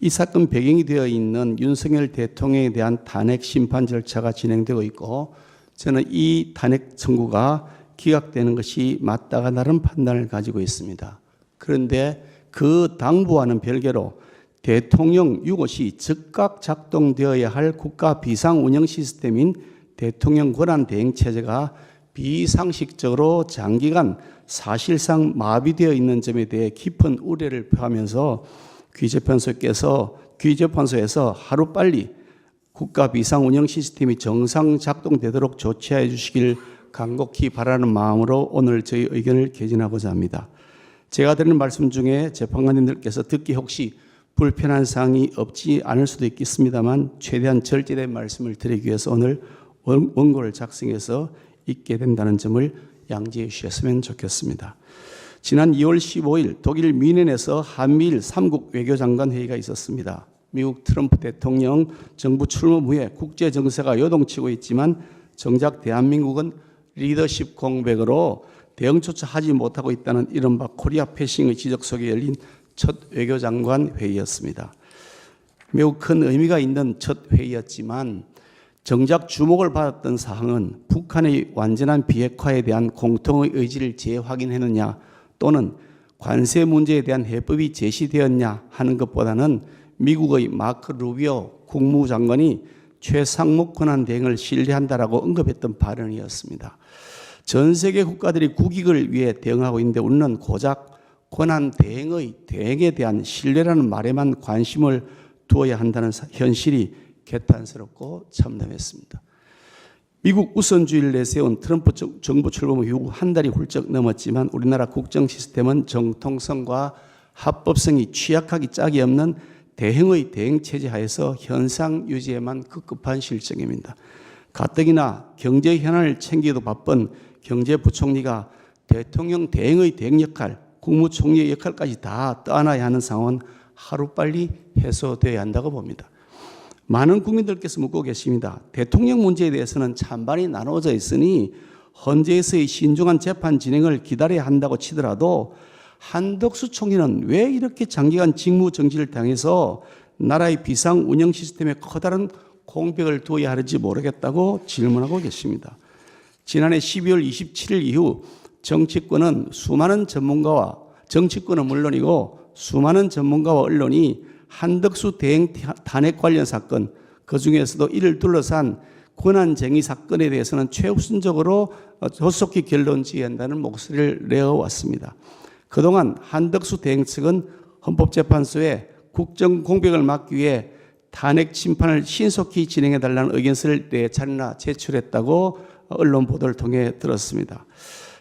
이 사건 배경이 되어 있는 윤석열 대통령에 대한 탄핵 심판 절차가 진행되고 있고, 저는 이 탄핵 청구가 기각되는 것이 맞다가 나름 판단을 가지고 있습니다. 그런데 그 당부와는 별개로 대통령 유고시 즉각 작동되어야 할 국가 비상운영 시스템인 대통령 권한대행체제가 비상식적으로 장기간 사실상 마비되어 있는 점에 대해 깊은 우려를 표하면서 귀재판소에서 하루빨리 국가 비상운영 시스템이 정상 작동되도록 조치해 주시길 간곡히 바라는 마음으로 오늘 저희 의견을 개진하고자 합니다. 제가 드리는 말씀 중에 재판관님들께서 듣기 혹시 불편한 사항이 없지 않을 수도 있겠습니다만 최대한 절제된 말씀을 드리기 위해서 오늘 원고를 작성해서 있게 된다는 점을 양지해 주셨으면 좋겠습니다. 지난 2월 15일 독일 뮌헨에서 한미일 3국 외교장관 회의가 있었습니다. 미국 트럼프 대통령 정부 출범 후에 국제 정세가 요동치고 있지만 정작 대한민국은 리더십 공백으로 대응조차 하지 못하고 있다는 이른바 코리아 패싱의 지적 속에 열린 첫 외교장관 회의였습니다. 매우 큰 의미가 있는 첫 회의였지만 정작 주목을 받았던 사항은 북한의 완전한 비핵화에 대한 공통의 의지를 재확인했느냐 또는 관세 문제에 대한 해법이 제시되었냐 하는 것보다는 미국의 마크 루비오 국무장관이 최상목 권한 대행을 신뢰한다라고 언급했던 발언이었습니다. 전 세계 국가들이 국익을 위해 대응하고 있는데 우리는 고작 권한 대행에 대한 신뢰라는 말에만 관심을 두어야 한다는 현실이 개탄스럽고 참담했습니다. 미국 우선주의를 내세운 트럼프 정부 출범 이후 한 달이 훌쩍 넘었지만 우리나라 국정 시스템은 정통성과 합법성이 취약하기 짝이 없는 대행의 대행체제 하에서 현상 유지에만 급급한 실정입니다. 가뜩이나 경제 현안을 챙기기도 바쁜 경제부총리가 대통령 대행의 대행 역할, 국무총리의 역할까지 다 떠안아야 하는 상황은 하루빨리 해소되어야 한다고 봅니다. 많은 국민들께서 묻고 계십니다. 대통령 문제에 대해서는 찬반이 나누어져 있으니 헌재에서의 신중한 재판 진행을 기다려야 한다고 치더라도 한덕수 총리는 왜 이렇게 장기간 직무 정지를 당해서 나라의 비상 운영 시스템에 커다란 공백을 두어야 하는지 모르겠다고 질문하고 계십니다. 지난해 12월 27일 이후 정치권은 물론이고 수많은 전문가와 언론이 한덕수 대행 탄핵 관련 사건, 그중에서도 이를 둘러싼 권한쟁의 사건에 대해서는 최우선적으로 조속히 결론 지어야 한다는 목소리를 내어왔습니다. 그동안 한덕수 대행 측은 헌법재판소에 국정 공백을 막기 위해 탄핵 심판을 신속히 진행해달라는 의견서를 4차례나 제출했다고 언론 보도를 통해 들었습니다.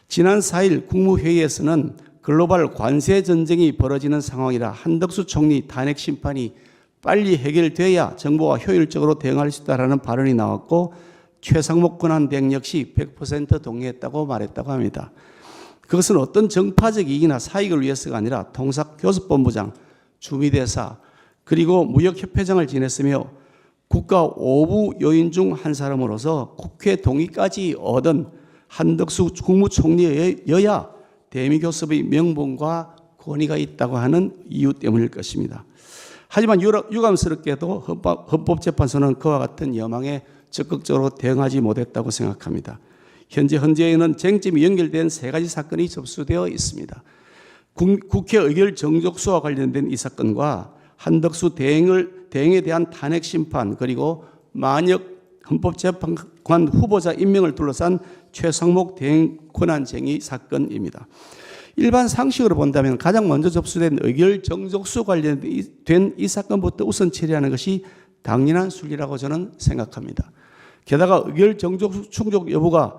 지난 4일 국무회의에서는 글로벌 관세 전쟁이 벌어지는 상황이라 한덕수 총리 탄핵 심판이 빨리 해결돼야 정부가 효율적으로 대응할 수 있다라는 발언이 나왔고 최상목 권한대행 역시 100% 동의했다고 말했다고 합니다. 그것은 어떤 정파적 이익이나 사익을 위해서가 아니라 통상교섭본부장, 주미대사 그리고 무역협회장을 지냈으며 국가 5부 요인 중 한 사람으로서 국회 동의까지 얻은 한덕수 국무총리여야 대미교섭의 명분과 권위가 있다고 하는 이유 때문일 것입니다. 하지만 유감스럽게도 헌법재판소는 그와 같은 여망에 적극적으로 대응하지 못했다고 생각합니다. 현재 헌재에는 쟁점이 연결된 3가지 사건이 접수되어 있습니다. 국회 의결 정족수와 관련된 이 사건과 한덕수 대행에 대한 탄핵 심판 그리고 만역 헌법재판관 후보자 임명을 둘러싼 최상목 대행 권한쟁의 사건입니다. 일반 상식으로 본다면 가장 먼저 접수된 의결 정족수 관련된 이 사건부터 우선 처리하는 것이 당연한 순리라고 저는 생각합니다. 게다가 의결 정족수 충족 여부가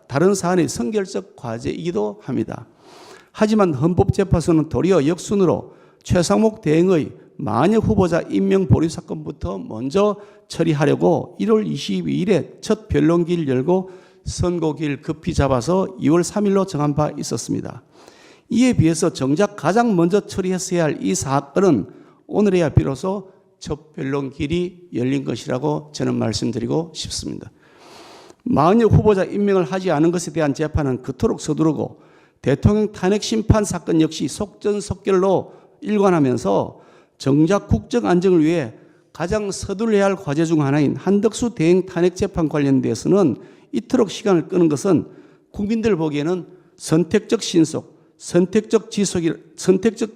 다른 사안의 선결적 과제이기도 합니다. 하지만 헌법재판소는 도리어 역순으로 최상목 대행의 만역 후보자 임명 보류 사건부터 먼저 처리하려고 1월 22일에 첫 변론기를 열고 선고기를 급히 잡아서 2월 3일로 정한 바 있었습니다. 이에 비해서 정작 가장 먼저 처리했어야 할 이 사건은 오늘에야 비로소 첫 변론길이 열린 것이라고 저는 말씀드리고 싶습니다. 만약 후보자 임명을 하지 않은 것에 대한 재판은 그토록 서두르고 대통령 탄핵 심판 사건 역시 속전속결로 일관하면서 정작 국정 안정을 위해 가장 서둘러야 할 과제 중 하나인 한덕수 대행 탄핵 재판 관련돼서는 이토록 시간을 끄는 것은 국민들 보기에는 선택적 신속, 선택적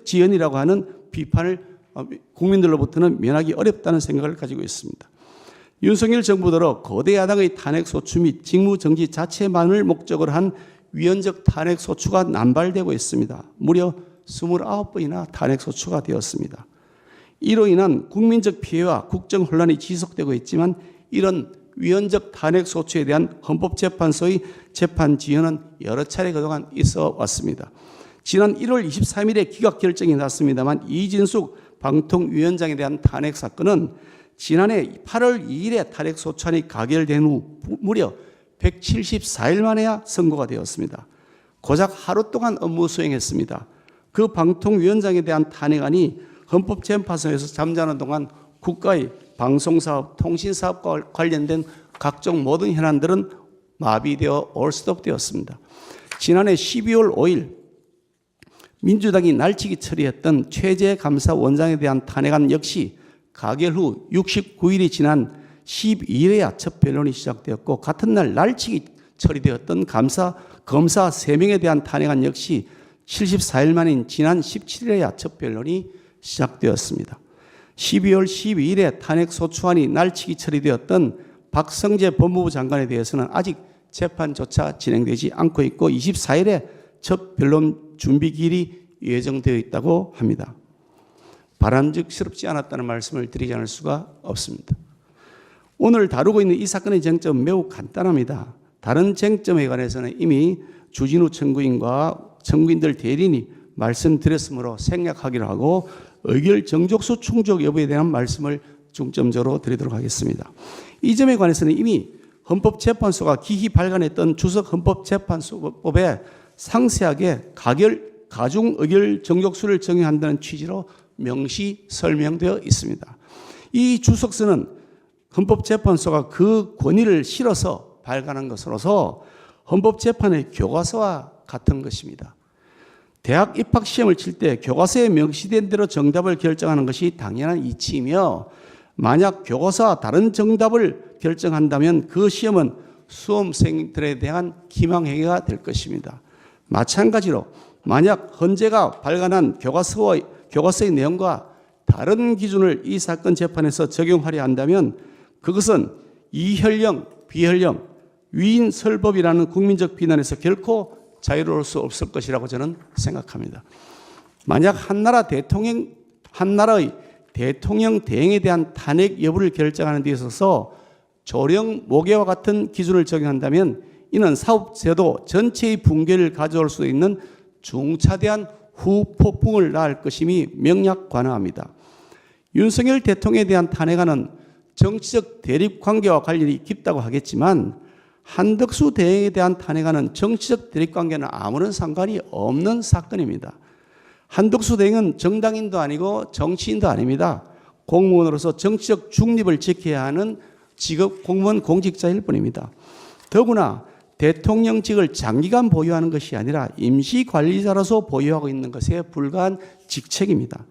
지연이라고 하는 비판을 국민들로부터는 면하기 어렵다는 생각을 가지고 있습니다. 윤석열 정부 들어 거대 야당의 탄핵 소추 및 직무정지 자체만을 목적으로 한 위헌적 탄핵 소추가 남발되고 있습니다. 무려 29번이나 탄핵 소추가 되었습니다. 이로 인한 국민적 피해와 국정 혼란이 지속되고 있지만 이런 위헌적 탄핵 소추에 대한 헌법재판소의 재판 지연은 여러 차례 그동안 있어 왔습니다. 지난 1월 23일에 기각 결정이 났습니다만 이진숙 방통위원장에 대한 탄핵 사건은 지난해 8월 2일에 탄핵 소추안이 가결된 후 무려 174일 만에야 선고가 되었습니다. 고작 하루 동안 업무 수행했습니다. 그 방통위원장에 대한 탄핵안이 헌법재판소에서 잠자는 동안 국가의 방송사업, 통신사업과 관련된 각종 모든 현안들은 마비되어 올스톱되었습니다. 지난해 12월 5일 민주당이 날치기 처리했던 최재 감사원장에 대한 탄핵안 역시 가결 후 69일이 지난 12일에야 첫 변론이 시작되었고 같은 날 날치기 처리되었던 검사 3명에 대한 탄핵안 역시 74일 만인 지난 17일에야 첫 변론이 시작되었습니다. 12월 12일에 탄핵 소추안이 날치기 처리되었던 박성재 법무부 장관에 대해서는 아직 재판조차 진행되지 않고 있고 24일에 첫 변론 준비기일이 예정되어 있다고 합니다. 바람직스럽지 않았다는 말씀을 드리지 않을 수가 없습니다. 오늘 다루고 있는 이 사건의 쟁점은 매우 간단합니다. 다른 쟁점에 관해서는 이미 주진우 청구인과 청구인들 대리인이 말씀드렸으므로 생략하기로 하고 의결 정족수 충족 여부에 대한 말씀을 중점적으로 드리도록 하겠습니다. 이 점에 관해서는 이미 헌법재판소가 기히 발간했던 주석 헌법재판소법에 상세하게 가중 의결 정족수를 정의한다는 취지로 명시 설명되어 있습니다. 이 주석서는 헌법재판소가 그 권위를 실어서 발간한 것으로서 헌법재판의 교과서와 같은 것입니다. 대학 입학시험을 칠 때 교과서에 명시된 대로 정답을 결정하는 것이 당연한 이치이며 만약 교과서와 다른 정답을 결정한다면 그 시험은 수험생들에 대한 기망행위가 될 것입니다. 마찬가지로 만약 헌재가 발간한 교과서의 내용과 다른 기준을 이 사건 재판에서 적용하려 한다면 그것은 이현령, 비현령, 위인설법이라는 국민적 비난에서 결코 자유로울 수 없을 것이라고 저는 생각합니다. 만약 한나라의 대통령 대행에 대한 탄핵 여부를 결정하는 데 있어서 조령, 모계와 같은 기준을 적용한다면 이는 사법제도 전체의 붕괴를 가져올 수 있는 중차대한 후폭풍을 낳을 것임이 명약관화합니다. 윤석열 대통령에 대한 탄핵안은 정치적 대립관계와 관련이 깊다고 하겠지만 한덕수 대행에 대한 탄핵안은 정치적 대립관계는 아무런 상관이 없는 사건입니다. 한덕수 대행은 정당인도 아니고 정치인도 아닙니다. 공무원으로서 정치적 중립을 지켜야 하는 직업 공무원 공직자일 뿐입니다. 더구나 대통령직을 장기간 보유하는 것이 아니라 임시관리자로서 보유하고 있는 것에 불과한 직책입니다.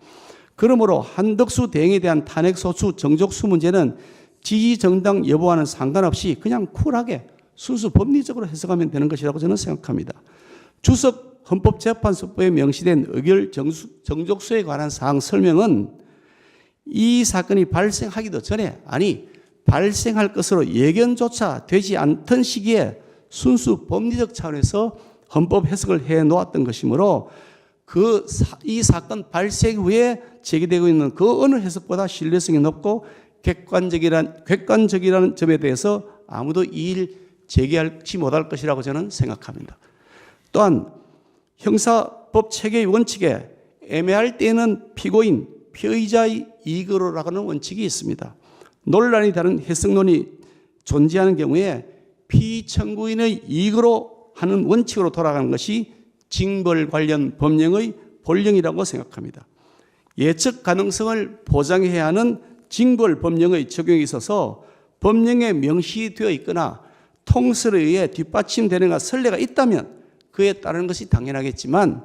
그러므로 한덕수 대행에 대한 탄핵소추 정족수 문제는 지지정당 여부와는 상관없이 그냥 쿨하게 순수 법리적으로 해석하면 되는 것이라고 저는 생각합니다. 주석 헌법재판소법에 명시된 의결 정족수에 관한 사항 설명은 이 사건이 발생하기도 전에 발생할 것으로 예견조차 되지 않던 시기에 순수 법리적 차원에서 헌법 해석을 해 놓았던 것이므로 이 사건 발생 후에 제기되고 있는 그 어느 해석보다 신뢰성이 높고 객관적이라는 점에 대해서 아무도 이의를 제기하지 못할 것이라고 저는 생각합니다. 또한 형사법 체계의 원칙에 애매할 때에는 피고인, 피의자의 이익으로 하는 원칙이 있습니다. 논란이 다른 해석론이 존재하는 경우에 피청구인의 이익으로 하는 원칙으로 돌아가는 것이 징벌 관련 법령의 본령이라고 생각합니다. 예측 가능성을 보장해야 하는 징벌 법령의 적용에 있어서 법령에 명시되어 있거나 통설에 의해 뒷받침되는 선례가 있다면 그에 따르는 것이 당연하겠지만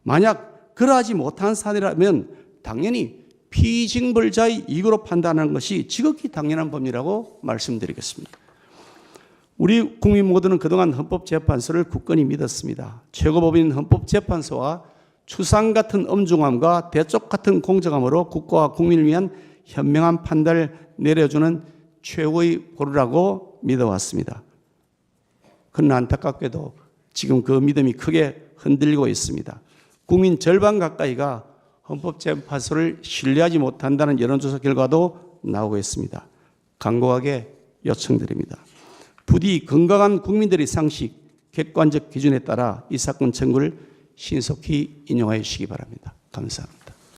만약 그러하지 못한 사례라면 당연히 피징벌자의 이익으로 판단하는 것이 지극히 당연한 법리라고 말씀드리겠습니다. 우리 국민 모두는 그동안 헌법재판소를 굳건히 믿었습니다. 최고법인 헌법재판소와 추상 같은 엄중함과 대쪽 같은 공정함으로 국가와 국민을 위한 현명한 판단을 내려주는 최고의 보루라고 믿어왔습니다. 그러나 안타깝게도 지금 그 믿음이 크게 흔들리고 있습니다. 국민 절반 가까이가 헌법재판소를 신뢰하지 못한다는 여론조사 결과도 나오고 있습니다. 강고하게 요청드립니다. 부디 건강한 국민들의 상식, 객관적 기준에 따라 이 사건 청구를 신속히 인용하여 주시기 바랍니다. 감사합니다.